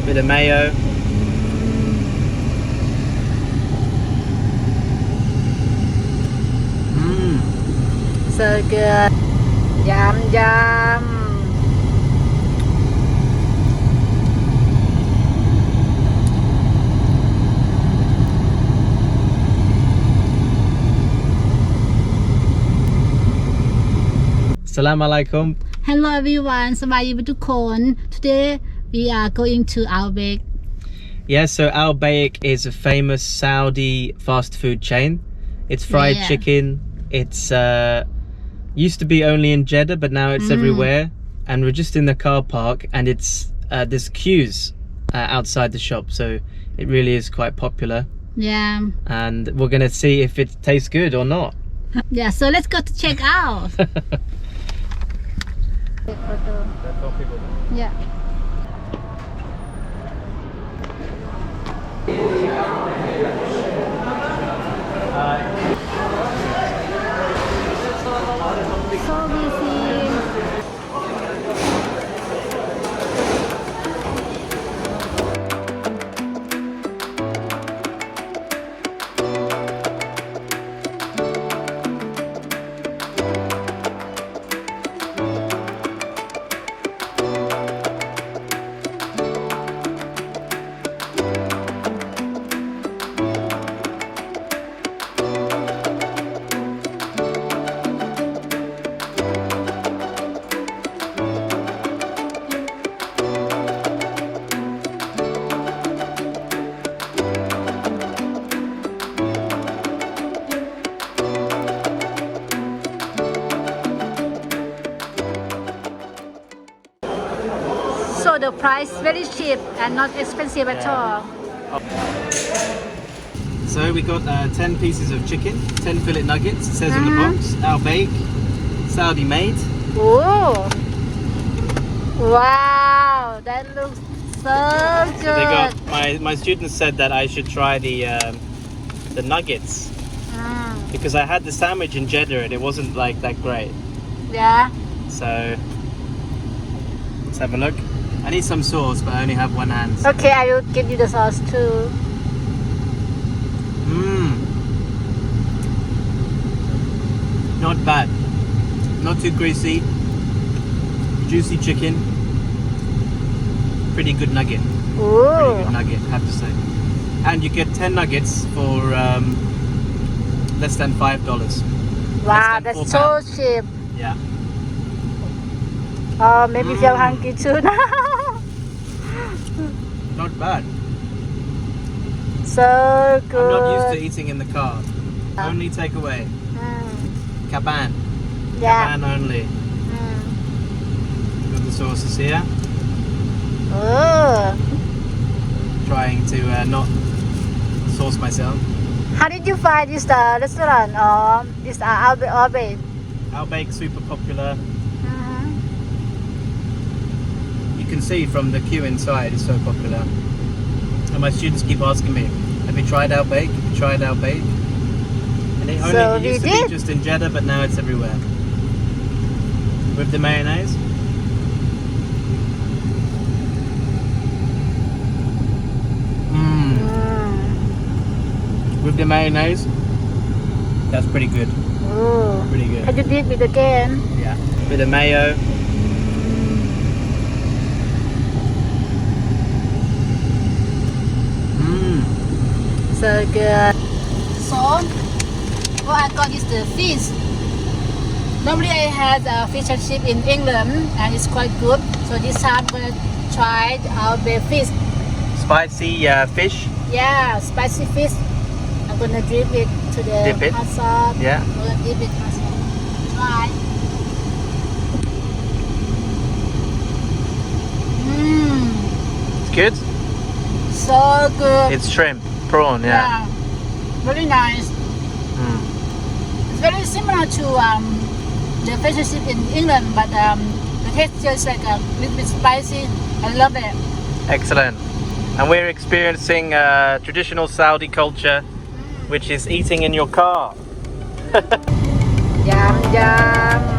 bit of mayo. So good. Yum yum. Assalamu alaikum. Hello everyone. สบายดีทุกคน Today we are going to AlBaik. Yeah, so AlBaik is a famous Saudi fast food chain. It's fried chicken. It's used to be only in Jeddah, but now it's everywhere. And we're just in the car park, and it's there's queues outside the shop, so it really is quite popular. Yeah. And we're gonna see if it tastes good or not. Yeah. So let's go to check out. Yeah. So busy. So the price very cheap and not expensive at all. So we got 10 pieces of chicken, 10 fillet nuggets. It says on the box, AlBaik, Saudi made. Oh, wow, that looks so good. So they got my students said that I should try the nuggets because I had the sandwich in Jeddah and it wasn't like that great. Yeah. So let's have a look. I need some sauce, but I only have one hand. Okay, I will give you the sauce too. Not bad. Not too greasy. Juicy chicken. Pretty good nugget. Pretty good Ooh. nugget, I have to say. And you get 10 nuggets for less than $5. Wow, than that's £4. so cheap. Yeah. Oh, made me feel hungry too now. Not bad. So good. I'm not used to eating in the car. Only takeaway. Caban. Yeah. Caban only. Got the sauces here. Oh. Trying to not sauce myself. How did you find this restaurant or this AlBaik? AlBaik super popular. You can see from the queue inside, it's so popular. And my students keep asking me, have you tried AlBaik? Have you tried AlBaik? And it only used to be just in Jeddah, but now it's everywhere. With the mayonnaise. With the mayonnaise, that's pretty good. Ooh. Pretty good. Can you dip it again? Yeah. With the mayo. So good. So, what I got is the fish. Normally I had fish and chip in England and it's quite good. So this time I'm gonna try AlBaik fish. Spicy fish. Yeah, spicy fish. I'm gonna dip it to the Dip it? hot sauce. Yeah. I'm gonna dip it hot sauce. Try. It's good. So good. It's shrimp, prawn, yeah. Very nice. It's very similar to the fish and chip in England, but the texture is like a little bit spicy. I love it. Excellent. And we're experiencing traditional Saudi culture, which is eating in your car. Yum yum.